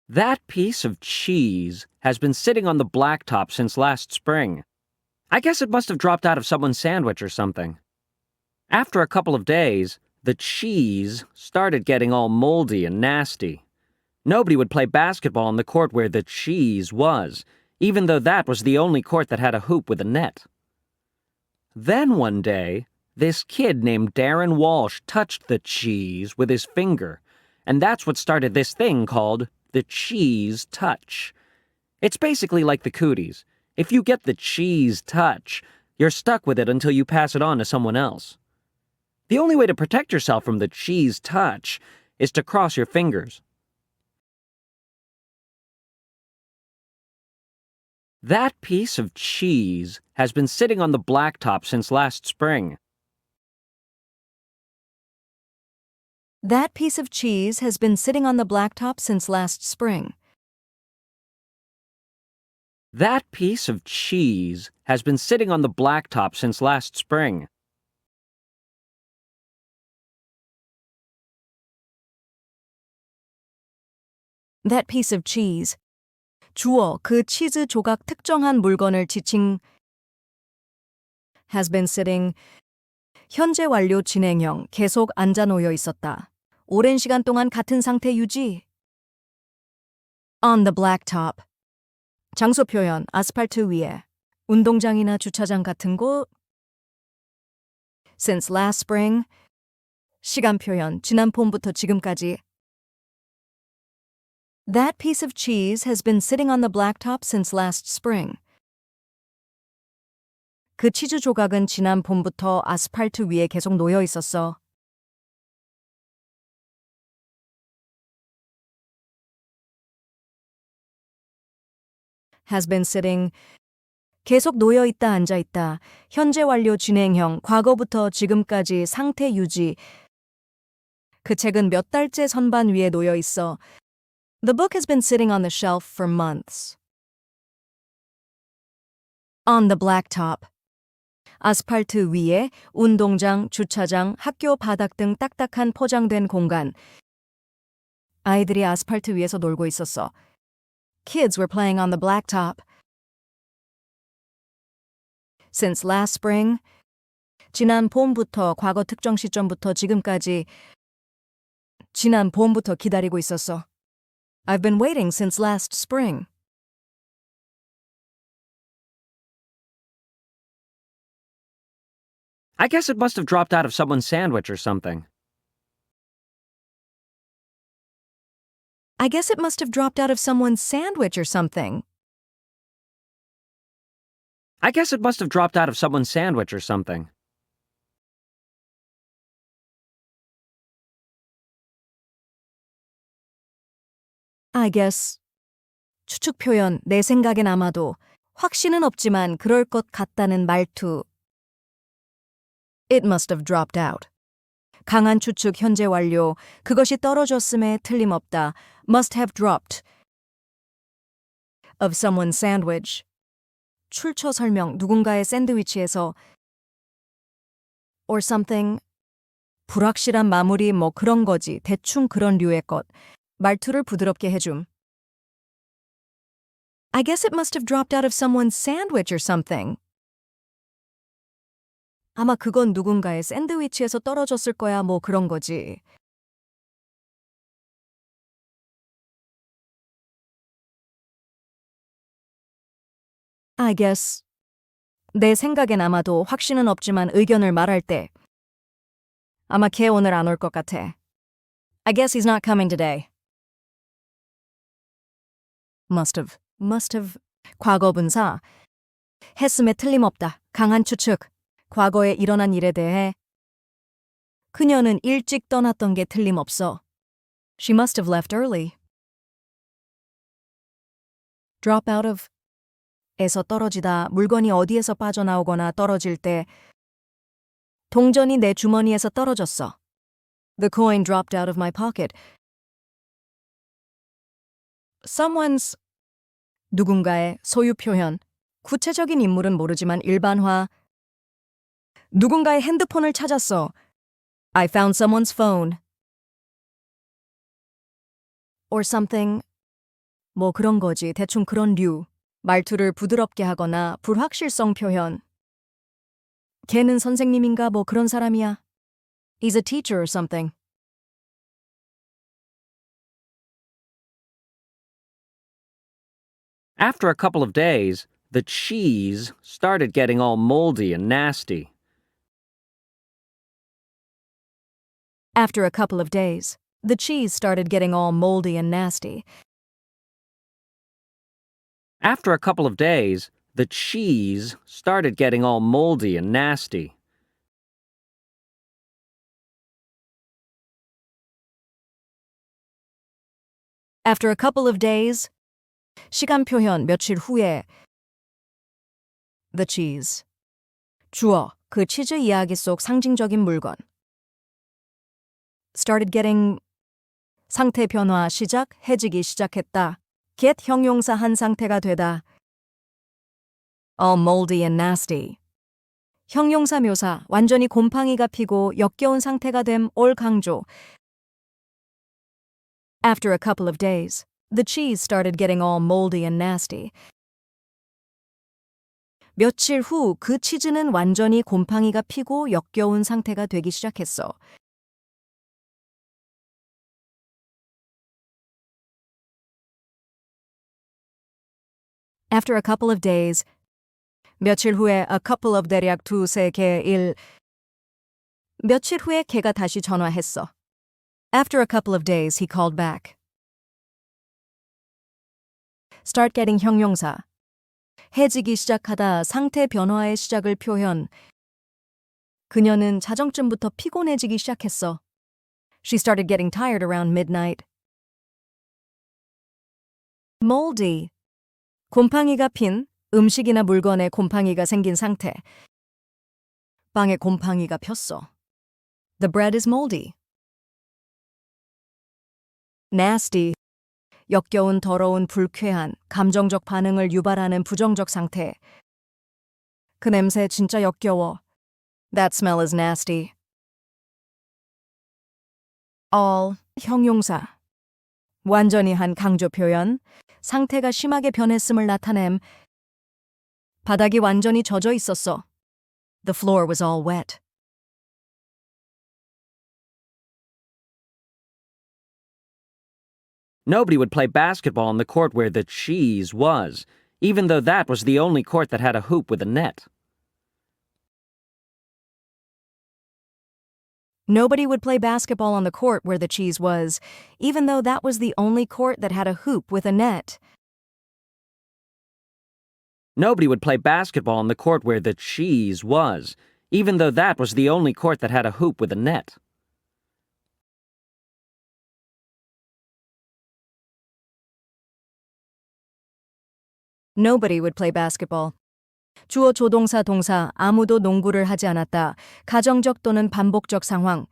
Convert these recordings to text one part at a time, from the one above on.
That piece of cheese has been sitting on the blacktop since last spring. I guess it must have dropped out of someone's sandwich or something. After a couple of days, the cheese started getting all moldy and nasty. Nobody would play basketball on the court where the cheese was, even though that was the only court that had a hoop with a net. Then one day, this kid named Darren Walsh touched the cheese with his finger, and that's what started this thing called the cheese touch. It's basically like the cooties. If you get the cheese touch, you're stuck with it until you pass it on to someone else. The only way to protect yourself from the cheese touch is to cross your fingers. That piece of cheese has been sitting on the blacktop since last spring. That piece of cheese has been sitting on the blacktop since last spring. That piece of cheese has been sitting on the blacktop since last spring. That piece of cheese. 주어 그 치즈 조각 특정한 물건을 지칭 has been sitting 현재 완료 진행형 계속 앉아 놓여 있었다. 오랜 시간 동안 같은 상태 유지. On the blacktop. 장소 표현 아스팔트 위에. 운동장이나 주차장 같은 곳. Since last spring. 시간 표현 지난 봄부터 지금까지. That piece of cheese has been sitting on the blacktop since last spring. 그 치즈 조각은 지난 봄부터 아스팔트 위에 계속 놓여 있었어. has been sitting. 계속 놓여 있다, 앉아 있다. 현재 완료 진행형, 과거부터 지금까지 상태 유지. 그 책은 몇 달째 선반 위에 놓여 있어. The book has been sitting on the shelf for months. On the blacktop. 아스팔트 위에 운동장, 주차장, 학교 바닥 등 딱딱한 포장된 공간. 아이들이 아스팔트 위에서 놀고 있었어. Kids were playing on the blacktop. Since last spring. 지난 봄부터 과거 특정 시점부터 지금까지. 지난 봄부터 기다리고 있었어. I've been waiting since last spring. I guess it must have dropped out of someone's sandwich or something. I guess it must have dropped out of someone's sandwich or something. I guess it must have dropped out of someone's sandwich or something. I guess. 추측 표현, 내 생각엔 아마도. 확신은 없지만 그럴 것 같다는 말투. It must have dropped out. 강한 추측 현재 완료. 그것이 떨어졌음에 틀림없다. Must have dropped. Of someone's sandwich. 출처 설명, 누군가의 샌드위치에서. Or something. 불확실한 마무리 뭐 그런 거지. 대충 그런 류의 것. 말투를 부드럽게 해줌. I guess it must have dropped out of someone's sandwich or something. 아마 그건 누군가의 샌드위치에서 떨어졌을 거야 뭐 그런 거지. I guess. 내 생각엔 아마도 확신은 없지만 의견을 말할 때. 아마 걔 오늘 안 올 것 같아. I guess he's not coming today. Must have. 과거 분사. 했음에 틀림없다. 강한 추측. 과거에 일어난 일에 대해. 그녀는 일찍 떠났던 게 틀림없어. She must have left early. Drop out of. 에서 떨어지다. 물건이 어디에서 빠져나오거나 떨어질 때. 동전이 내 주머니에서 떨어졌어. The coin dropped out of my pocket. Someone's. 누군가의 소유 표현. 구체적인 인물은 모르지만 일반화. 누군가의 핸드폰을 찾았어. I found someone's phone. Or something. 뭐 그런 거지. 대충 그런 류. 말투를 부드럽게 하거나 불확실성 표현. 걔는 선생님인가 뭐 그런 사람이야. He's a teacher or something. After a couple of days, the cheese started getting all moldy and nasty. After a couple of days, the cheese started getting all moldy and nasty. After a couple of days, the cheese started getting all moldy and nasty. After a couple of days, 시간 표현 며칠 후에 the cheese. 주어, 그 치즈 이야기 속 상징적인 물건. started getting 상태 변화 시작, 해지기 시작했다. get 형용사 한 상태가 되다. all moldy and nasty. 형용사 묘사, 완전히 곰팡이가 피고 역겨운 상태가 됨, all 강조. After a couple of days, the cheese started getting all moldy and nasty. 며칠 후 그 치즈는 완전히 곰팡이가 피고 역겨운 상태가 되기 시작했어. After a couple of days, 며칠 후에 a couple of 대략 두세 개 일 며칠 후에 걔가 다시 전화했어. After a couple of days, he called back. Start getting 형용사. 해지기 시작하다 상태 변화의 시작을 표현. 그녀는 자정쯤부터 피곤해지기 시작했어. She started getting tired around midnight. Moldy. 곰팡이가 핀, 음식이나 물건에 곰팡이가 생긴 상태. 빵에 곰팡이가 폈어. The bread is moldy. Nasty. 역겨운, 더러운, 불쾌한, 감정적 반응을 유발하는 부정적 상태. 그 냄새 진짜 역겨워. That smell is nasty. All, 형용사. 완전히 한 강조 표현. 상태가 심하게 변했음을 나타냄. 바닥이 완전히 젖어 있었어. The floor was all wet. Nobody would play basketball on the court where the cheese was, even though that was the only court that had a hoop with a net. Nobody would play basketball on the court where the cheese was, even though that was the only court that had a hoop with a net. Nobody would play basketball on the court where the cheese was, even though that was the only court that had a hoop with a net. Nobody would play basketball. 주어 조동사 동사 아무도 농구를 하지 않았다. 가정적 또는 반복적 상황.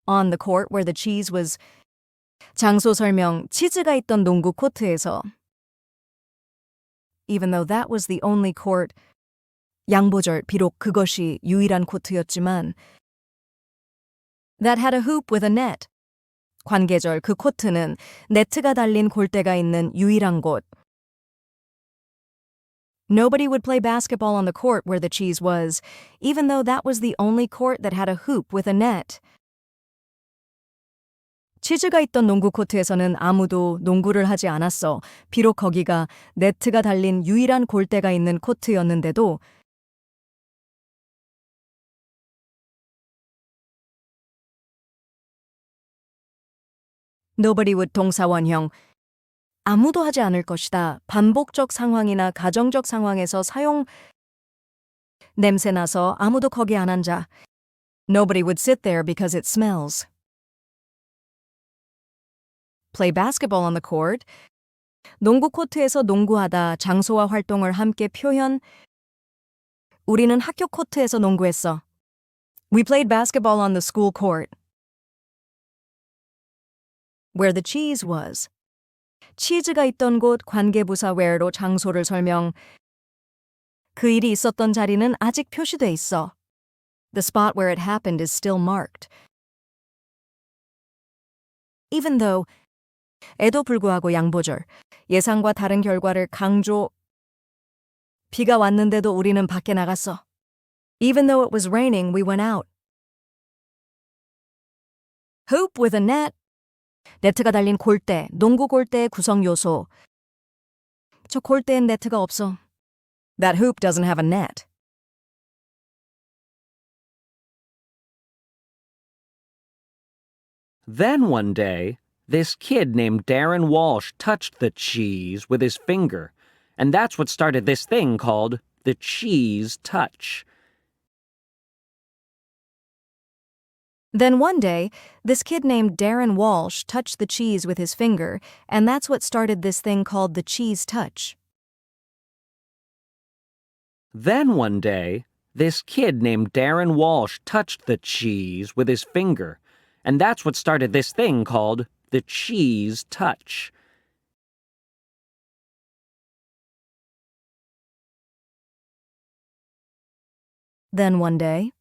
On the court where the cheese was. 장소 설명 치즈가 있던 농구 코트에서. Even though that was the only court. 양보절 비록 그것이 유일한 코트였지만. That had a hoop with a net. 관계절 그 코트는 네트가 달린 골대가 있는 유일한 곳. Nobody would play basketball on the court where the cheese was, even though that was the only court that had a hoop with a net. 치즈가 있던 농구 코트에서는 아무도 농구를 하지 않았어. 비록 거기가 네트가 달린 유일한 골대가 있는 코트였는데도 Nobody would 동사 원형 아무도 하지 않을 것이다. 반복적 상황이나 가정적 상황에서 사용 냄새나서 아무도 거기 안 앉아. Nobody would sit there because it smells. Play basketball on the court. 농구 코트에서 농구하다 장소와 활동을 함께 표현. 우리는 학교 코트에서 농구했어. We played basketball on the school court. Where the cheese was. 치즈가 있던 곳 관계부사 where로 장소를 설명. 그 일이 있었던 자리는 아직 표시돼 있어. The spot where it happened is still marked. Even though 에도 불구하고 양보절. 예상과 다른 결과를 강조. 비가 왔는데도 우리는 밖에 나갔어. Even though it was raining, we went out. Hoop with a net. 네트가 달린 골대, 농구 골대의 구성 요소. 저 골대엔 네트가 없어. That hoop doesn't have a net. Then one day, this kid named Darren Walsh touched the cheese with his finger, and that's what started this thing called the cheese touch. Then one day, this kid named Darren Walsh touched the cheese with his finger, and that's what started this thing called the cheese touch. Then one day, this kid named Darren Walsh touched the cheese with his finger, and that's what started this thing called the cheese touch. Then one day.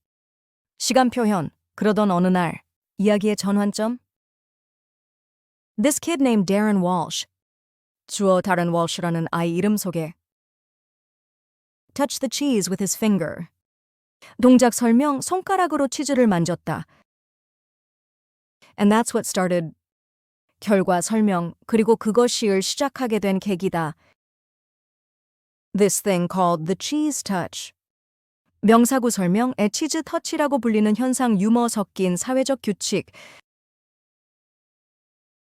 시간 표현. 그러던 어느 날. 이야기의 전환점. This kid named Darren Walsh. 주어 다른 Walsh라는 아이 이름 소개. Touched the cheese with his finger. 동작 설명, 손가락으로 치즈를 만졌다. And that's what started. 결과 설명, 그리고 그것이을 시작하게 된 계기다. This thing called the cheese touch. 명사구 설명에 치즈 터치라고 불리는 현상 유머 섞인 사회적 규칙.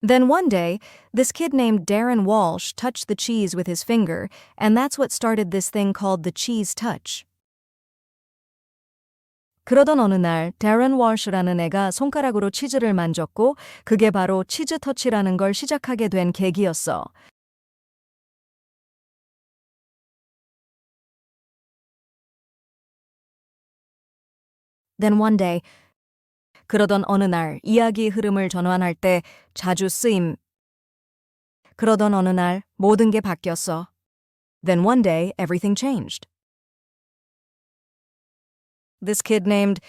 Then one day, this kid named Darren Walsh touched the cheese with his finger, and that's what started this thing called the cheese touch. 그러던 어느 날, Darren Walsh라는 애가 손가락으로 치즈를 만졌고, 그게 바로 치즈 터치라는 걸 시작하게 된 계기였어. Then one day. 그러던 어느 날 이야기의 흐름을 전환할 때 자주 쓰임. 그러던 어느 날 모든 게 바뀌었어. Then one day everything changed. This kid named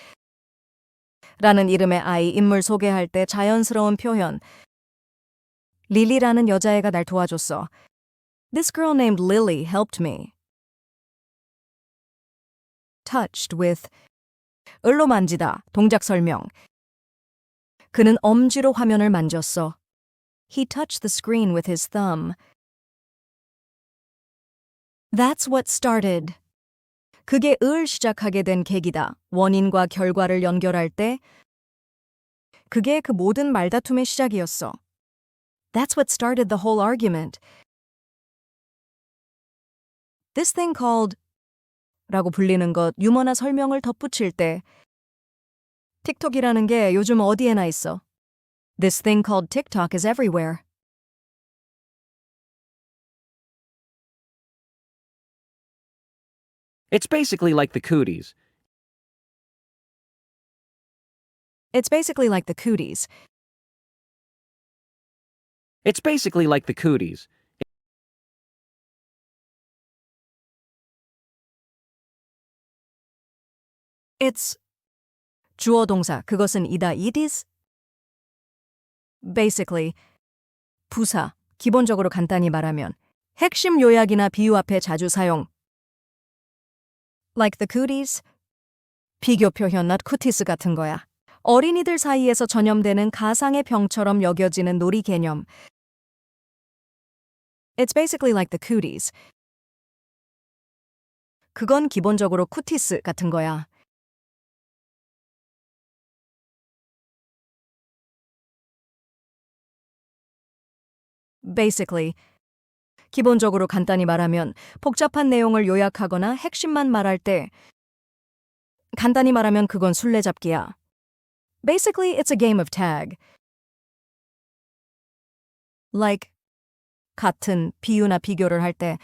라는 이름의 아이 인물 소개할 때 자연스러운 표현. 릴리라는 여자애가 날 도와줬어. This girl named Lily helped me. Touched with 을로 만지다, 동작 설명. 그는 엄지로 화면을 만졌어. He touched the screen with his thumb. That's what started. 그게 을 시작하게 된 계기다. 원인과 결과를 연결할 때 그게 그 모든 말다툼의 시작이었어. That's what started the whole argument. This thing called 라고 불리는 것, 유머나 설명을 덧붙일 때 틱톡이라는 게 요즘 어디에나 있어. This thing called TikTok is everywhere. It's basically like the cooties. It's basically like the cooties. It's basically like the cooties. It's 주어 동사, 그것은 이다. It is basically 부사, 기본적으로 간단히 말하면 핵심 요약이나 비유 앞에 자주 사용. Like the cooties, 비교 표현 not cooties 같은 거야. 어린이들 사이에서 전염되는 가상의 병처럼 여겨지는 놀이 개념. It's basically like the cooties. 그건 기본적으로 쿠티스 같은 거야. Basically, 기본적으로 간단히 말하면 복잡한 내용을 요약하거나 핵심만 말할 때 간단히 말하면 그건 술래잡기야. Basically, it's a game of tag. Like, 같은 비유나 비교를 할 때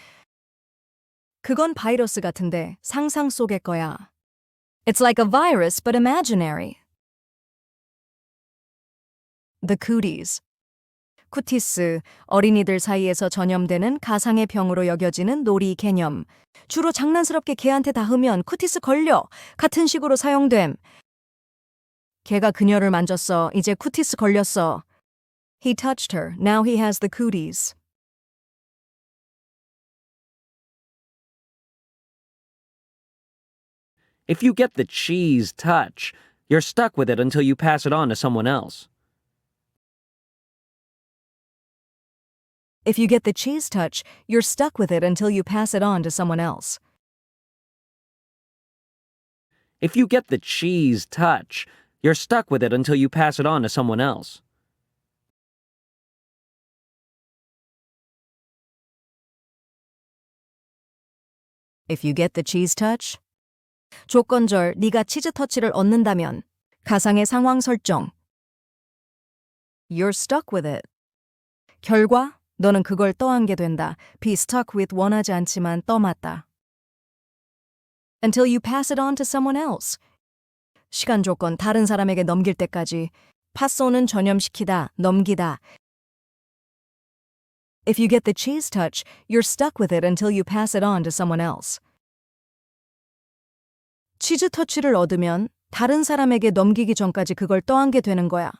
그건 바이러스 같은데 상상 속의 거야. It's like a virus but imaginary. The cooties. 쿠티스, 어린이들 사이에서 전염되는 가상의 병으로 여겨지는 놀이 개념. 주로 장난스럽게 개한테 닿으면 쿠티스 걸려 같은 식으로 사용됨. 걔가 그녀를 만졌어. 이제 쿠티스 걸렸어. He touched her. Now he has the cooties. If you get the cheese touch, you're stuck with it until you pass it on to someone else. If you get the cheese touch, you're stuck with it until you pass it on to someone else. If you get the cheese touch, you're stuck with it until you pass it on to someone else. If you get the cheese touch. 조건절 네가 치즈 터치를 얻는다면. 가상의 상황 설정. You're stuck with it. 결과 너는 그걸 떠안게 된다. Be stuck with 원하지 않지만 떠맞다. Until you pass it on to someone else. 시간 조건 다른 사람에게 넘길 때까지. 파소는 전염시키다, 넘기다. If you get the cheese touch, you're stuck with it until you pass it on to someone else. 치즈 터치를 얻으면 다른 사람에게 넘기기 전까지 그걸 떠안게 되는 거야.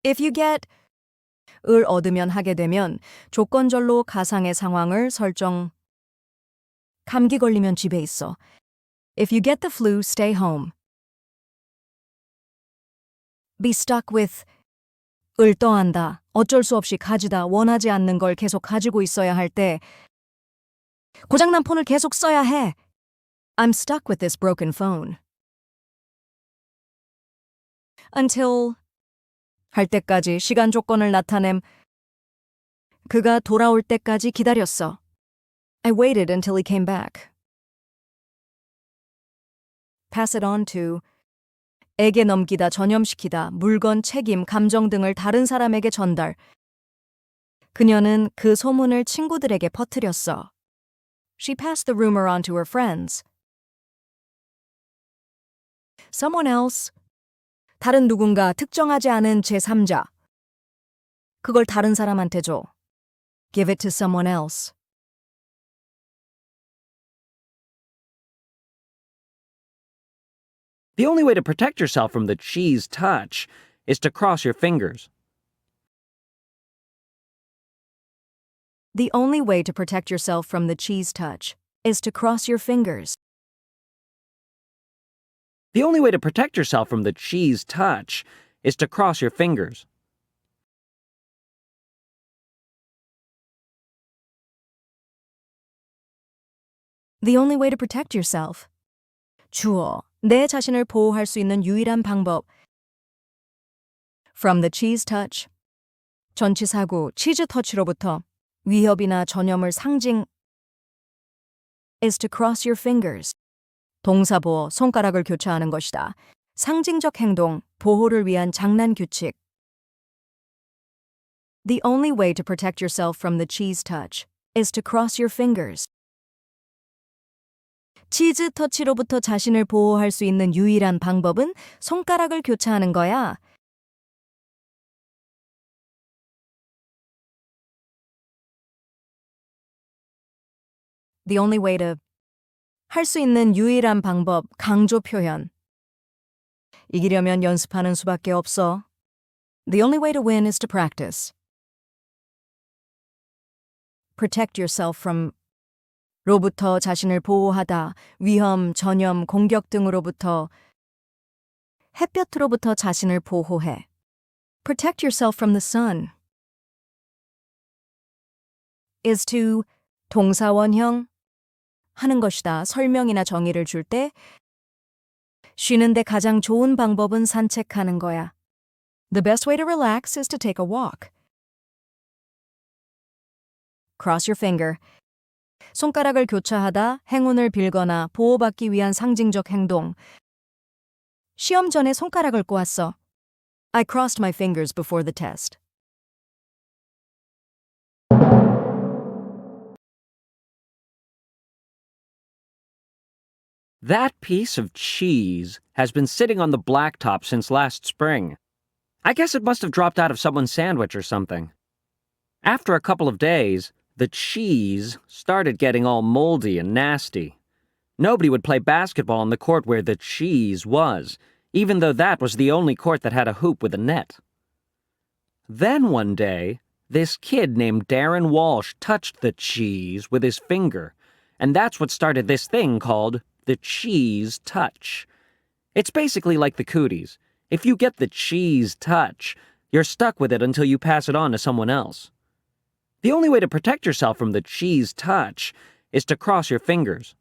If you get 을 얻으면 하게 되면 조건절로 가상의 상황을 설정. 감기 걸리면 집에 있어. If you get the flu, stay home. Be stuck with 을 떠안다. 어쩔 수 없이 가지다. 원하지 않는 걸 계속 가지고 있어야 할 때 고장난 폰을 계속 써야 해. I'm stuck with this broken phone. Until 할 때까지 시간 조건을 나타냄. 그가 돌아올 때까지 기다렸어. I waited until he came back. Pass it on to 에게 넘기다, 전염시키다, 물건, 책임, 감정 등을 다른 사람에게 전달. 그녀는 그 소문을 친구들에게 퍼뜨렸어. She passed the rumor on to her friends. Someone else. 다른 누군가, 특정하지 않은 제3자. 그걸 다른 사람한테 줘. Give it to someone else. The only way to protect yourself from the cheese touch is to cross your fingers. The only way to protect yourself from the cheese touch is to cross your fingers. The only way to protect yourself from the cheese touch is to cross your fingers. The only way to protect yourself. 주어. 내 자신을 보호할 수 있는 유일한 방법. From the cheese touch. 전치사구 치즈 터치로부터 위협이나 전염을 상징. is to cross your fingers. 동사보호 손가락을 교차하는 것이다. 상징적 행동, 보호를 위한 장난 규칙. The only way to protect yourself from the cheese touch is to cross your fingers. 치즈 터치로부터 자신을 보호할 수 있는 유일한 방법은 손가락을 교차하는 거야. The only way to 할 수 있는 유일한 방법, 강조 표현. 이기려면 연습하는 수밖에 없어. The only way to win is to practice. Protect yourself from 로부터 자신을 보호하다, 위험, 전염, 공격 등으로부터 햇볕으로부터 자신을 보호해. Protect yourself from the sun. is to 동사원형 하는 것이다. 설명이나 정의를 줄 때 쉬는데 가장 좋은 방법은 산책하는 거야. The best way to relax is to take a walk. Cross your finger. 손가락을 교차하다, 행운을 빌거나 보호받기 위한 상징적 행동. 시험 전에 손가락을 꼬았어. I crossed my fingers before the test. That piece of cheese has been sitting on the blacktop since last spring. I guess it must have dropped out of someone's sandwich or something. After a couple of days, the cheese started getting all moldy and nasty. Nobody would play basketball on the court where the cheese was, even though that was the only court that had a hoop with a net. Then one day, this kid named Darren Walsh touched the cheese with his finger, and that's what started this thing called the cheese touch. It's basically like the cooties. If you get the cheese touch, you're stuck with it until you pass it on to someone else. The only way to protect yourself from the cheese touch is to cross your fingers,